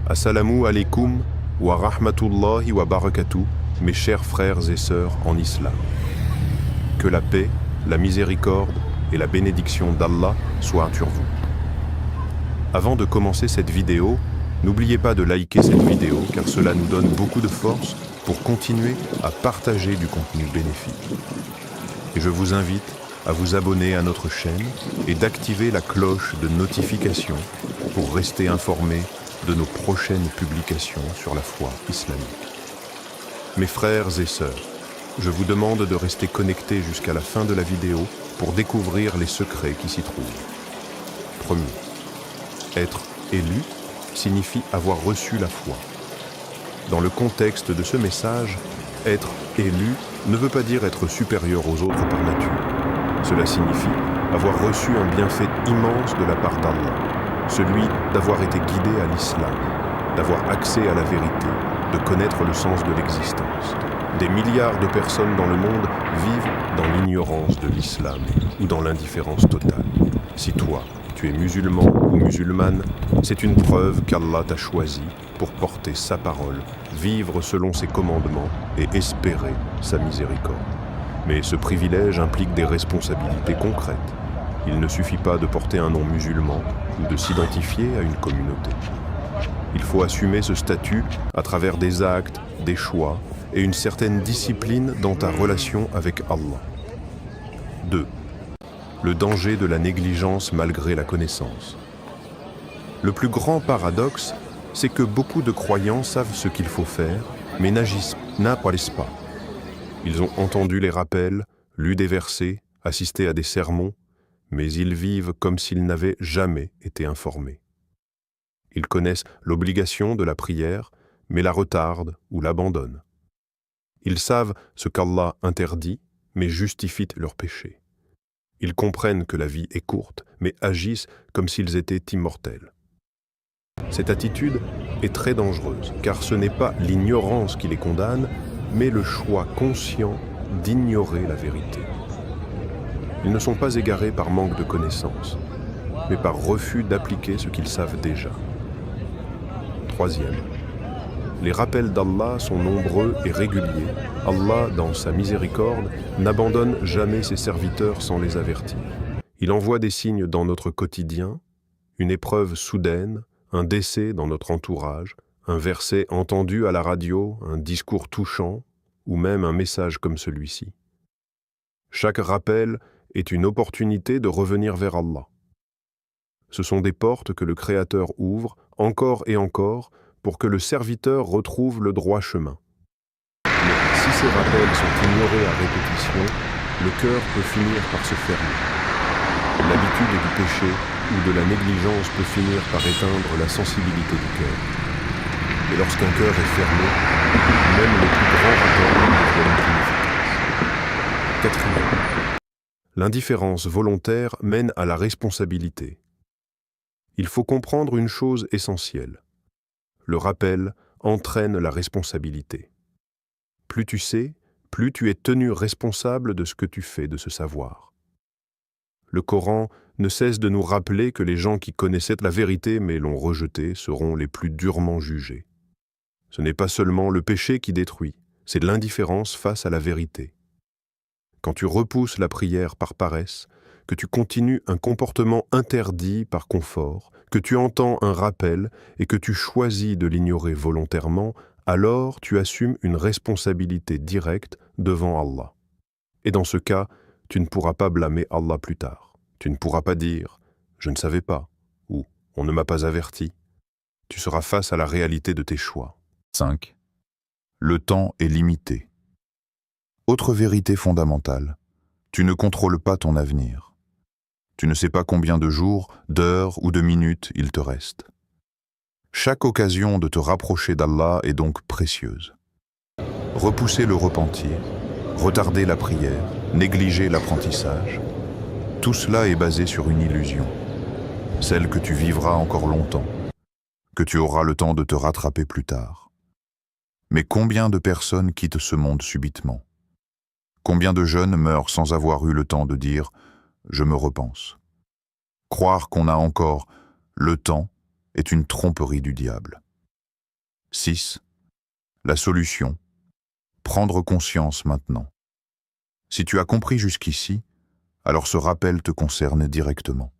Assalamu alaikum wa rahmatullahi wa barakatuh, mes chers frères et sœurs en islam. Que la paix, la miséricorde et la bénédiction d'Allah soient sur vous. Avant de commencer cette vidéo, n'oubliez pas de liker cette vidéo car cela nous donne beaucoup de force pour continuer à partager du contenu bénéfique. Et je vous invite à vous abonner à notre chaîne et d'activer la cloche de notification pour rester informé de nos prochaines publications sur la foi islamique. Mes frères et sœurs, je vous demande de rester connectés jusqu'à la fin de la vidéo pour découvrir les secrets qui s'y trouvent. Premier, être élu signifie avoir reçu la foi. Dans le contexte de ce message, être élu ne veut pas dire être supérieur aux autres par nature. Cela signifie avoir reçu un bienfait immense de la part d'Allah, celui d'avoir été guidé à l'islam, d'avoir accès à la vérité, de connaître le sens de l'existence. Des milliards de personnes dans le monde vivent dans l'ignorance de l'islam ou dans l'indifférence totale. Si toi, tu es musulman ou musulmane, c'est une preuve qu'Allah t'a choisi pour porter sa parole, vivre selon ses commandements et espérer sa miséricorde. Mais ce privilège implique des responsabilités concrètes. Il ne suffit pas de porter un nom musulman ou de s'identifier à une communauté. Il faut assumer ce statut à travers des actes, des choix et une certaine discipline dans ta relation avec Allah. 2. Le danger de la négligence malgré la connaissance. Le plus grand paradoxe, c'est que beaucoup de croyants savent ce qu'il faut faire, mais n'agissent pas. Ils ont entendu les rappels, lu des versets, assisté à des sermons, mais ils vivent comme s'ils n'avaient jamais été informés. Ils connaissent l'obligation de la prière, mais la retardent ou l'abandonnent. Ils savent ce qu'Allah interdit, mais justifient leurs péchés. Ils comprennent que la vie est courte, mais agissent comme s'ils étaient immortels. Cette attitude est très dangereuse, car ce n'est pas l'ignorance qui les condamne, mais le choix conscient d'ignorer la vérité. Ils ne sont pas égarés par manque de connaissances, mais par refus d'appliquer ce qu'ils savent déjà. 3. Les rappels d'Allah sont nombreux et réguliers. Allah, dans sa miséricorde, n'abandonne jamais ses serviteurs sans les avertir. Il envoie des signes dans notre quotidien, une épreuve soudaine, un décès dans notre entourage, un verset entendu à la radio, un discours touchant, ou même un message comme celui-ci. Chaque rappel est une opportunité de revenir vers Allah. Ce sont des portes que le Créateur ouvre encore et encore pour que le serviteur retrouve le droit chemin. Mais si ces rappels sont ignorés à répétition, le cœur peut finir par se fermer. L'habitude du péché ou de la négligence peut finir par éteindre la sensibilité du cœur. Et lorsqu'un cœur est fermé, même les plus grands rappels deviennent inefficaces. 4. L'indifférence volontaire mène à la responsabilité. Il faut comprendre une chose essentielle. Le rappel entraîne la responsabilité. Plus tu sais, plus tu es tenu responsable de ce que tu fais de ce savoir. Le Coran ne cesse de nous rappeler que les gens qui connaissaient la vérité mais l'ont rejetée seront les plus durement jugés. Ce n'est pas seulement le péché qui détruit, c'est l'indifférence face à la vérité. Quand tu repousses la prière par paresse, que tu continues un comportement interdit par confort, que tu entends un rappel et que tu choisis de l'ignorer volontairement, alors tu assumes une responsabilité directe devant Allah. Et dans ce cas, tu ne pourras pas blâmer Allah plus tard. Tu ne pourras pas dire « je ne savais pas » ou « on ne m'a pas averti ». Tu seras face à la réalité de tes choix. 5. Le temps est limité. Autre vérité fondamentale, tu ne contrôles pas ton avenir. Tu ne sais pas combien de jours, d'heures ou de minutes il te reste. Chaque occasion de te rapprocher d'Allah est donc précieuse. Repousser le repentir, retarder la prière, négliger l'apprentissage, tout cela est basé sur une illusion, celle que tu vivras encore longtemps, que tu auras le temps de te rattraper plus tard. Mais combien de personnes quittent ce monde subitement? Combien de jeunes meurent sans avoir eu le temps de dire « je me repense ». Croire qu'on a encore le temps est une tromperie du diable. 6. La solution. Prendre conscience maintenant. Si tu as compris jusqu'ici, alors ce rappel te concerne directement.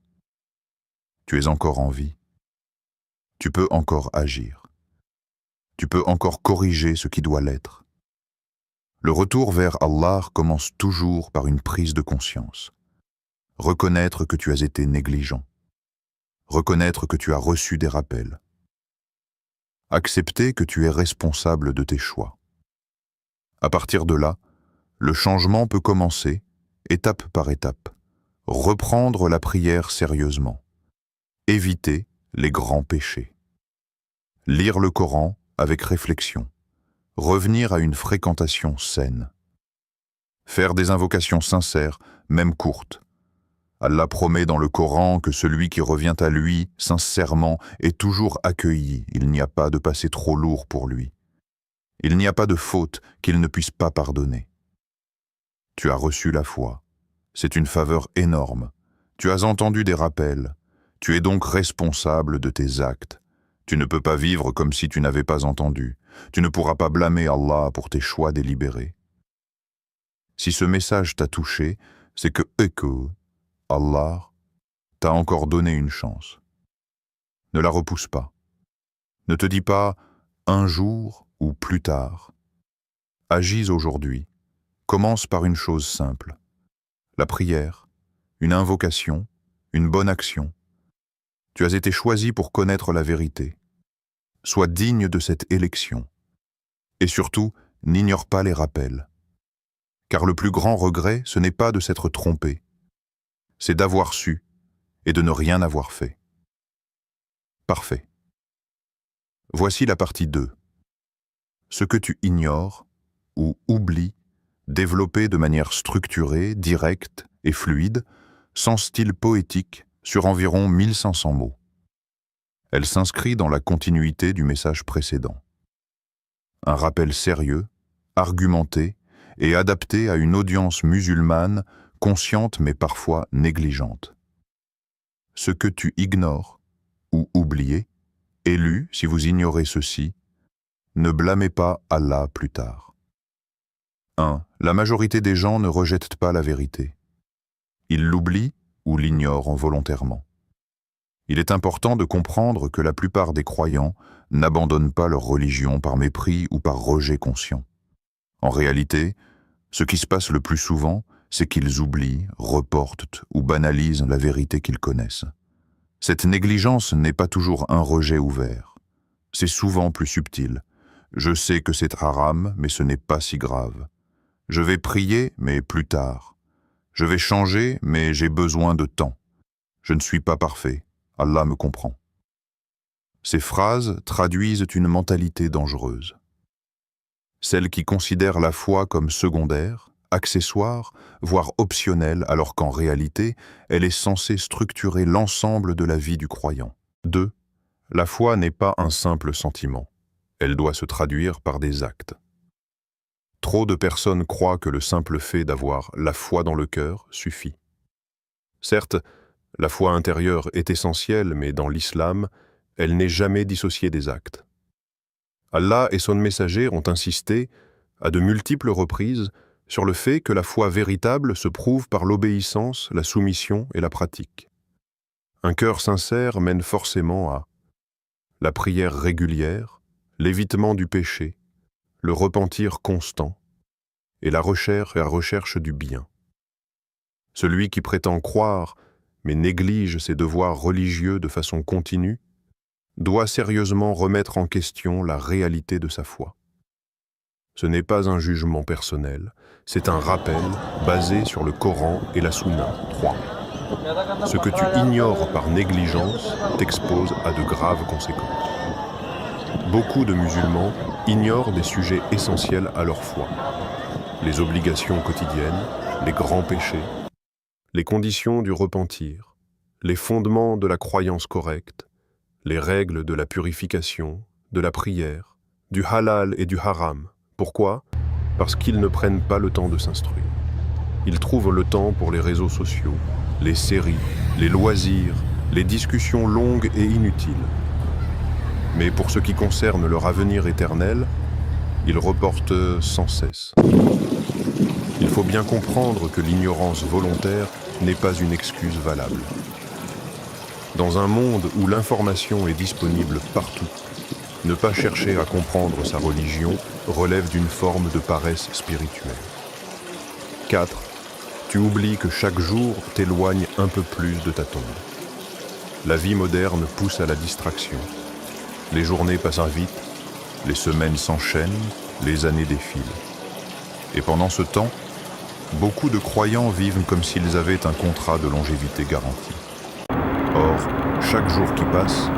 Tu es encore en vie. Tu peux encore agir. Tu peux encore corriger ce qui doit l'être. Le retour vers Allah commence toujours par une prise de conscience. Reconnaître que tu as été négligent. Reconnaître que tu as reçu des rappels. Accepter que tu es responsable de tes choix. À partir de là, le changement peut commencer, étape par étape. Reprendre la prière sérieusement. Éviter les grands péchés. Lire le Coran avec réflexion. Revenir à une fréquentation saine. Faire des invocations sincères, même courtes. Allah promet dans le Coran que celui qui revient à lui sincèrement est toujours accueilli. Il n'y a pas de passé trop lourd pour lui. Il n'y a pas de faute qu'il ne puisse pas pardonner. Tu as reçu la foi. C'est une faveur énorme. Tu as entendu des rappels. Tu es donc responsable de tes actes. Tu ne peux pas vivre comme si tu n'avais pas entendu. Tu ne pourras pas blâmer Allah pour tes choix délibérés. Si ce message t'a touché, c'est que Allah t'a encore donné une chance. Ne la repousse pas. Ne te dis pas « un jour » ou « plus tard ». Agis aujourd'hui. Commence par une chose simple. La prière, une invocation, une bonne action. Tu as été choisi pour connaître la vérité. Sois digne de cette élection. Et surtout, n'ignore pas les rappels. Car le plus grand regret, ce n'est pas de s'être trompé. C'est d'avoir su et de ne rien avoir fait. Parfait. Voici la partie 2. Ce que tu ignores ou oublies, développé de manière structurée, directe et fluide, sans style poétique, sur environ 1500 mots. Elle s'inscrit dans la continuité du message précédent. Un rappel sérieux, argumenté et adapté à une audience musulmane consciente mais parfois négligente. Ce que tu ignores ou oublies, est lu si vous ignorez ceci, ne blâmez pas Allah plus tard. 1. La majorité des gens ne rejettent pas la vérité. Ils l'oublient ou l'ignorent volontairement. Il est important de comprendre que la plupart des croyants n'abandonnent pas leur religion par mépris ou par rejet conscient. En réalité, ce qui se passe le plus souvent, c'est qu'ils oublient, reportent ou banalisent la vérité qu'ils connaissent. Cette négligence n'est pas toujours un rejet ouvert. C'est souvent plus subtil. Je sais que c'est haram, mais ce n'est pas si grave. Je vais prier, mais plus tard. Je vais changer, mais j'ai besoin de temps. Je ne suis pas parfait. Allah me comprend. Ces phrases traduisent une mentalité dangereuse. Celle qui considère la foi comme secondaire, accessoire, voire optionnelle, alors qu'en réalité, elle est censée structurer l'ensemble de la vie du croyant. 2. La foi n'est pas un simple sentiment. Elle doit se traduire par des actes. Trop de personnes croient que le simple fait d'avoir la foi dans le cœur suffit. Certes, la foi intérieure est essentielle, mais dans l'islam, elle n'est jamais dissociée des actes. Allah et son messager ont insisté, à de multiples reprises, sur le fait que la foi véritable se prouve par l'obéissance, la soumission et la pratique. Un cœur sincère mène forcément à la prière régulière, l'évitement du péché, le repentir constant et la recherche du bien. Celui qui prétend croire mais néglige ses devoirs religieux de façon continue doit sérieusement remettre en question la réalité de sa foi. Ce n'est pas un jugement personnel, c'est un rappel basé sur le Coran et la Sunna. 3. Ce que tu ignores par négligence t'expose à de graves conséquences. Beaucoup de musulmans ignorent des sujets essentiels à leur foi. Les obligations quotidiennes, les grands péchés, les conditions du repentir, les fondements de la croyance correcte, les règles de la purification, de la prière, du halal et du haram. Pourquoi ? Parce qu'ils ne prennent pas le temps de s'instruire. Ils trouvent le temps pour les réseaux sociaux, les séries, les loisirs, les discussions longues et inutiles. Mais pour ce qui concerne leur avenir éternel, ils reportent sans cesse. Il faut bien comprendre que l'ignorance volontaire n'est pas une excuse valable. Dans un monde où l'information est disponible partout, ne pas chercher à comprendre sa religion relève d'une forme de paresse spirituelle. 4. Tu oublies que chaque jour t'éloigne un peu plus de ta tombe. La vie moderne pousse à la distraction. Les journées passent vite, les semaines s'enchaînent, les années défilent. Et pendant ce temps, beaucoup de croyants vivent comme s'ils avaient un contrat de longévité garanti. Or, chaque jour qui passe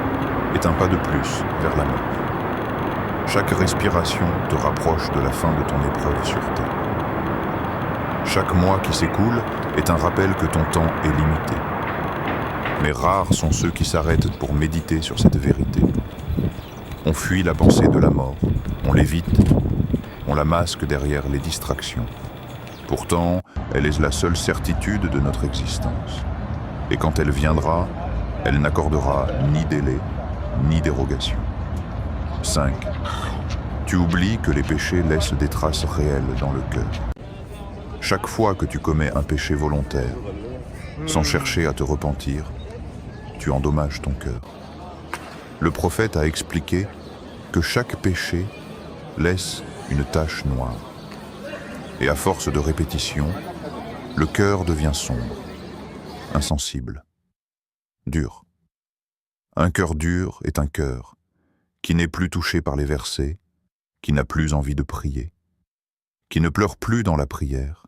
est un pas de plus vers la mort. Chaque respiration te rapproche de la fin de ton épreuve sur terre. Chaque mois qui s'écoule est un rappel que ton temps est limité. Mais rares sont ceux qui s'arrêtent pour méditer sur cette vérité. On fuit la pensée de la mort, on l'évite, on la masque derrière les distractions. Pourtant, elle est la seule certitude de notre existence. Et quand elle viendra, elle n'accordera ni délai, ni dérogation. 5. Tu oublies que les péchés laissent des traces réelles dans le cœur. Chaque fois que tu commets un péché volontaire, sans chercher à te repentir, tu endommages ton cœur. Le prophète a expliqué que chaque péché laisse une tache noire. Et à force de répétition, le cœur devient sombre, insensible, dur. Un cœur dur est un cœur qui n'est plus touché par les versets, qui n'a plus envie de prier, qui ne pleure plus dans la prière,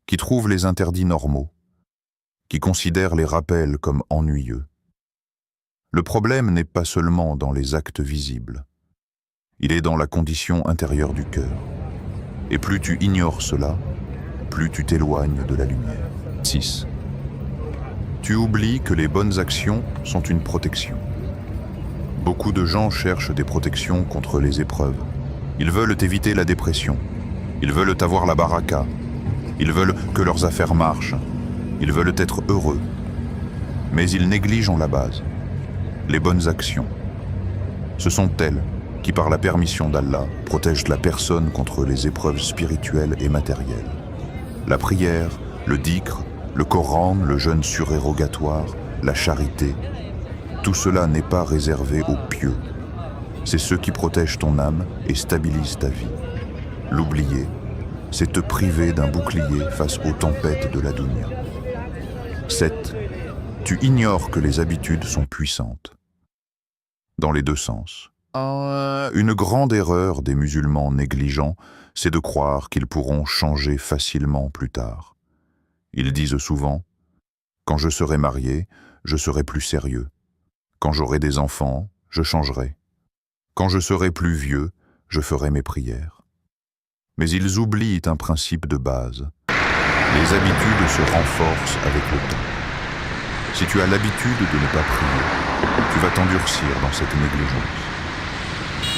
qui trouve les interdits normaux, qui considère les rappels comme ennuyeux. Le problème n'est pas seulement dans les actes visibles, il est dans la condition intérieure du cœur. Et plus tu ignores cela, plus tu t'éloignes de la lumière. 6. Tu oublies que les bonnes actions sont une protection. Beaucoup de gens cherchent des protections contre les épreuves. Ils veulent éviter la dépression. Ils veulent avoir la baraka. Ils veulent que leurs affaires marchent. Ils veulent être heureux. Mais ils négligent la base, les bonnes actions. Ce sont elles qui, par la permission d'Allah, protègent la personne contre les épreuves spirituelles et matérielles. La prière, le dhikr, le Coran, le jeûne surérogatoire, la charité, tout cela n'est pas réservé aux pieux. C'est ceux qui protègent ton âme et stabilisent ta vie. L'oublier, c'est te priver d'un bouclier face aux tempêtes de la dunya. 7. Tu ignores que les habitudes sont puissantes. Dans les deux sens. Une grande erreur des musulmans négligents, c'est de croire qu'ils pourront changer facilement plus tard. Ils disent souvent « Quand je serai marié, je serai plus sérieux. Quand j'aurai des enfants, je changerai. Quand je serai plus vieux, je ferai mes prières. » Mais ils oublient un principe de base. Les habitudes se renforcent avec le temps. Si tu as l'habitude de ne pas prier, tu vas t'endurcir dans cette négligence.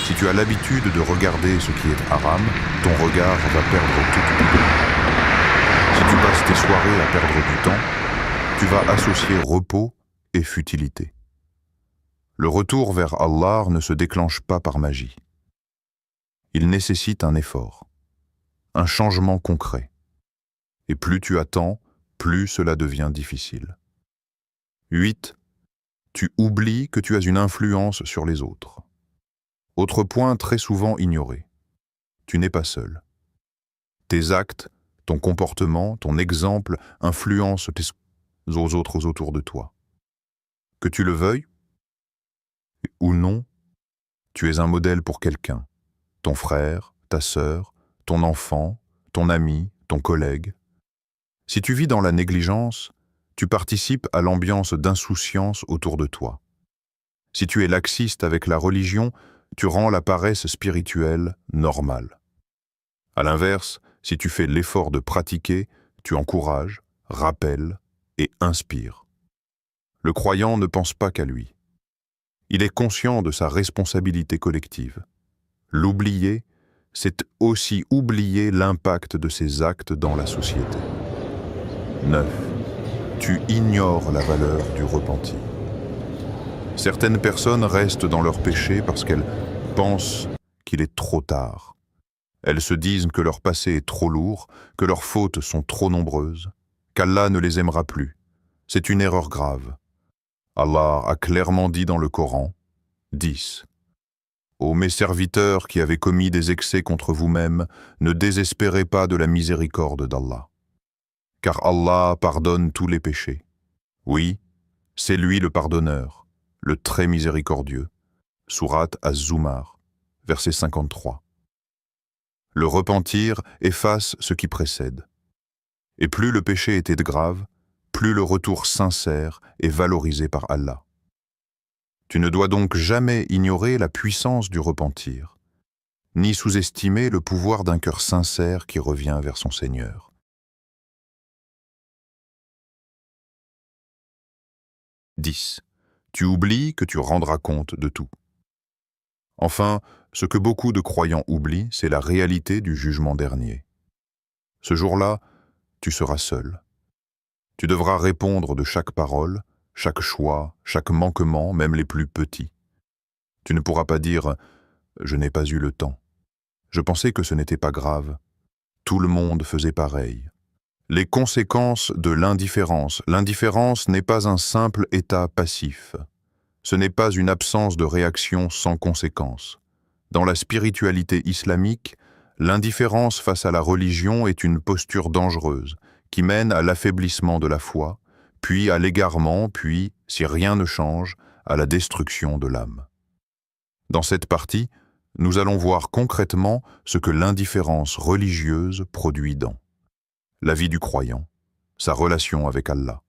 Si tu as l'habitude de regarder ce qui est haram, ton regard va perdre toute pudeur. Si tu passes tes soirées à perdre du temps, tu vas associer repos et futilité. Le retour vers Allah ne se déclenche pas par magie. Il nécessite un effort, un changement concret. Et plus tu attends, plus cela devient difficile. 8. Tu oublies que tu as une influence sur les autres. Autre point très souvent ignoré. Tu n'es pas seul. Tes actes, ton comportement, ton exemple influencent aux autres autour de toi. Que tu le veuilles ou non, tu es un modèle pour quelqu'un. Ton frère, ta sœur, ton enfant, ton ami, ton collègue. Si tu vis dans la négligence, tu participes à l'ambiance d'insouciance autour de toi. Si tu es laxiste avec la religion, tu rends la paresse spirituelle normale. À l'inverse, si tu fais l'effort de pratiquer, tu encourages, rappelles et inspires. Le croyant ne pense pas qu'à lui. Il est conscient de sa responsabilité collective. L'oublier, c'est aussi oublier l'impact de ses actes dans la société. 9. Tu ignores la valeur du repentir. Certaines personnes restent dans leur péché parce qu'elles pensent qu'il est trop tard. Elles se disent que leur passé est trop lourd, que leurs fautes sont trop nombreuses, qu'Allah ne les aimera plus. C'est une erreur grave. Allah a clairement dit dans le Coran, 10. Ô mes serviteurs qui avez commis des excès contre vous-mêmes, ne désespérez pas de la miséricorde d'Allah. Car Allah pardonne tous les péchés. Oui, c'est lui le pardonneur, le très miséricordieux. Sourate Az-Zumar, verset 53. Le repentir efface ce qui précède. Et plus le péché était grave, plus le retour sincère est valorisé par Allah. Tu ne dois donc jamais ignorer la puissance du repentir, ni sous-estimer le pouvoir d'un cœur sincère qui revient vers son Seigneur. 10. Tu oublies que tu rendras compte de tout. Enfin, ce que beaucoup de croyants oublient, c'est la réalité du jugement dernier. Ce jour-là, tu seras seul. Tu devras répondre de chaque parole, chaque choix, chaque manquement, même les plus petits. Tu ne pourras pas dire « je n'ai pas eu le temps ». Je pensais que ce n'était pas grave. Tout le monde faisait pareil. Les conséquences de l'indifférence. L'indifférence n'est pas un simple état passif. Ce n'est pas une absence de réaction sans conséquence. Dans la spiritualité islamique, l'indifférence face à la religion est une posture dangereuse qui mène à l'affaiblissement de la foi, puis à l'égarement, puis, si rien ne change, à la destruction de l'âme. Dans cette partie, nous allons voir concrètement ce que l'indifférence religieuse produit dans la vie du croyant, sa relation avec Allah,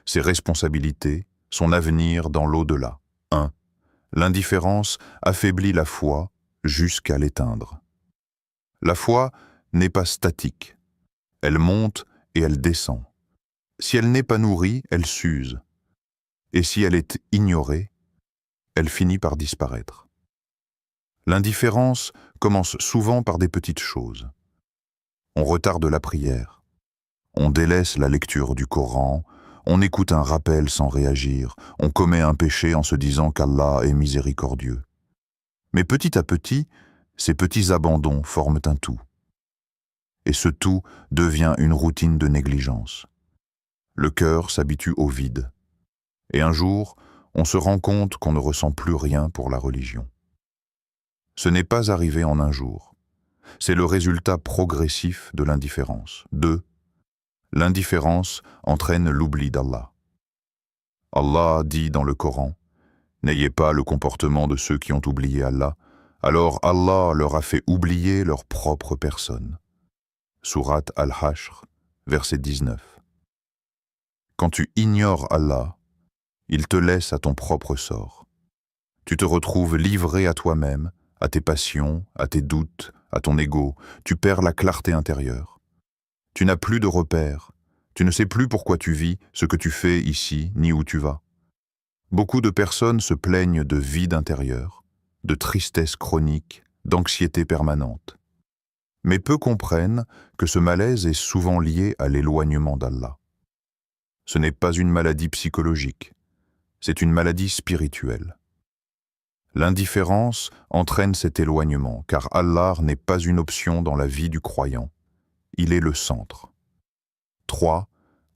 ses responsabilités, son avenir dans l'au-delà. 1. L'indifférence affaiblit la foi jusqu'à l'éteindre. La foi n'est pas statique. Elle monte et elle descend. Si elle n'est pas nourrie, elle s'use. Et si elle est ignorée, elle finit par disparaître. L'indifférence commence souvent par des petites choses. On retarde la prière. On délaisse la lecture du Coran. On écoute un rappel sans réagir. On commet un péché en se disant qu'Allah est miséricordieux. Mais petit à petit, ces petits abandons forment un tout. Et ce tout devient une routine de négligence. Le cœur s'habitue au vide. Et un jour, on se rend compte qu'on ne ressent plus rien pour la religion. Ce n'est pas arrivé en un jour. C'est le résultat progressif de l'indifférence. 2. L'indifférence entraîne l'oubli d'Allah. Allah dit dans le Coran, « N'ayez pas le comportement de ceux qui ont oublié Allah, alors Allah leur a fait oublier leur propre personne. » Sourate Al-Hashr, verset 19. Quand tu ignores Allah, il te laisse à ton propre sort. Tu te retrouves livré à toi-même, à tes passions, à tes doutes, à ton ego. Tu perds la clarté intérieure. Tu n'as plus de repères. Tu ne sais plus pourquoi tu vis, ce que tu fais ici, ni où tu vas. Beaucoup de personnes se plaignent de vide intérieur, de tristesse chronique, d'anxiété permanente. Mais peu comprennent que ce malaise est souvent lié à l'éloignement d'Allah. Ce n'est pas une maladie psychologique, c'est une maladie spirituelle. L'indifférence entraîne cet éloignement, car Allah n'est pas une option dans la vie du croyant. Il est le centre. 3.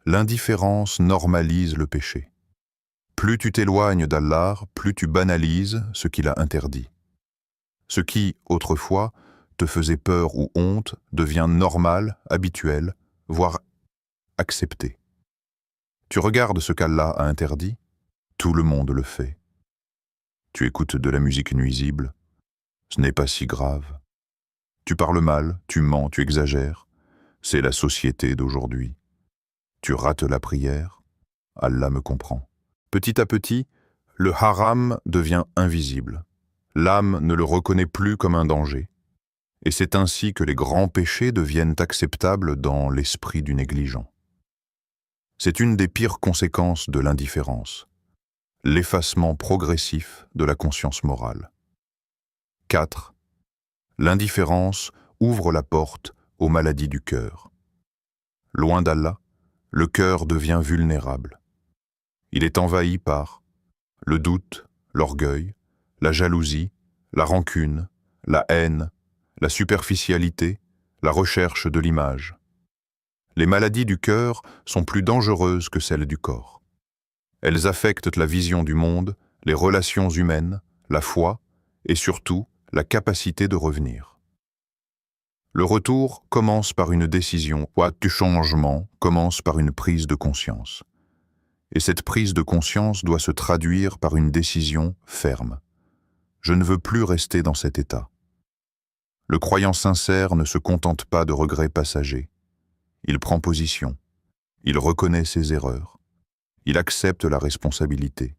L'indifférence normalise le péché. Plus tu t'éloignes d'Allah, plus tu banalises ce qu'il a interdit. Ce qui, autrefois, te faisait peur ou honte devient normal, habituel, voire accepté. Tu regardes ce qu'Allah a interdit, tout le monde le fait. Tu écoutes de la musique nuisible, ce n'est pas si grave. Tu parles mal, tu mens, tu exagères, c'est la société d'aujourd'hui. Tu rates la prière, Allah me comprend. Petit à petit, le haram devient invisible. L'âme ne le reconnaît plus comme un danger. Et c'est ainsi que les grands péchés deviennent acceptables dans l'esprit du négligent. C'est une des pires conséquences de l'indifférence, l'effacement progressif de la conscience morale. 4. L'indifférence ouvre la porte aux maladies du cœur. Loin d'Allah, le cœur devient vulnérable. Il est envahi par le doute, l'orgueil, la jalousie, la rancune, la haine, la superficialité, la recherche de l'image. Les maladies du cœur sont plus dangereuses que celles du corps. Elles affectent la vision du monde, les relations humaines, la foi et surtout la capacité de revenir. Le retour commence par une décision, du changement commence par une prise de conscience. Et cette prise de conscience doit se traduire par une décision ferme. Je ne veux plus rester dans cet état. Le croyant sincère ne se contente pas de regrets passagers. Il prend position. Il reconnaît ses erreurs. Il accepte la responsabilité.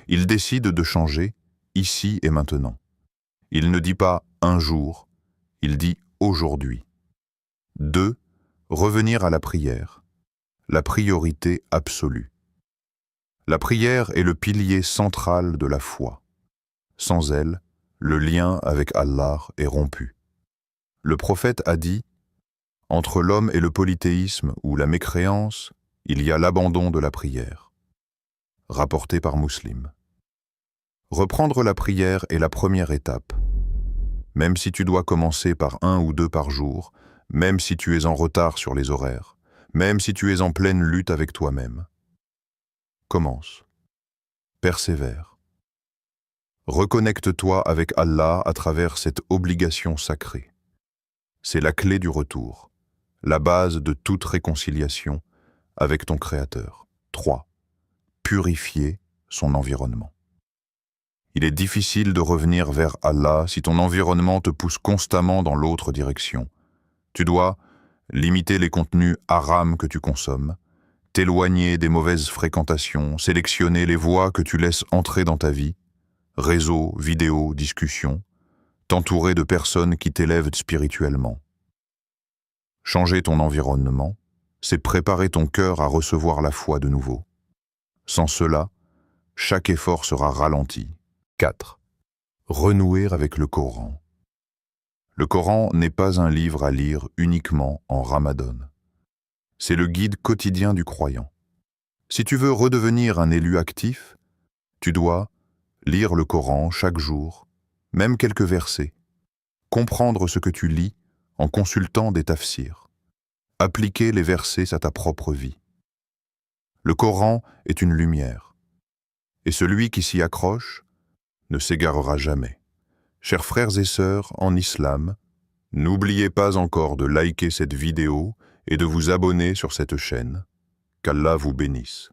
Il décide de changer ici et maintenant. Il ne dit pas « un jour », il dit « aujourd'hui ». 2. Revenir à la prière. La priorité absolue. La prière est le pilier central de la foi. Sans elle, le lien avec Allah est rompu. Le prophète a dit « Entre l'homme et le polythéisme ou la mécréance, il y a l'abandon de la prière ». Rapporté par Muslim. Reprendre la prière est la première étape. Même si tu dois commencer par 1 ou 2 par jour, même si tu es en retard sur les horaires, même si tu es en pleine lutte avec toi-même. Commence. Persévère. Reconnecte-toi avec Allah à travers cette obligation sacrée. C'est la clé du retour, la base de toute réconciliation avec ton Créateur. 3. Purifier son environnement. Il est difficile de revenir vers Allah si ton environnement te pousse constamment dans l'autre direction. Tu dois limiter les contenus haram que tu consommes, t'éloigner des mauvaises fréquentations, sélectionner les voies que tu laisses entrer dans ta vie, réseaux, vidéos, discussions, t'entourer de personnes qui t'élèvent spirituellement. Changer ton environnement, c'est préparer ton cœur à recevoir la foi de nouveau. Sans cela, chaque effort sera ralenti. 4. Renouer avec le Coran. Le Coran n'est pas un livre à lire uniquement en Ramadan. C'est le guide quotidien du croyant. Si tu veux redevenir un élu actif, tu dois lire le Coran chaque jour, même quelques versets, comprendre ce que tu lis en consultant des tafsirs, appliquer les versets à ta propre vie. Le Coran est une lumière, et celui qui s'y accroche ne s'égarera jamais. Chers frères et sœurs en islam, n'oubliez pas encore de liker cette vidéo et de vous abonner sur cette chaîne. Qu'Allah vous bénisse.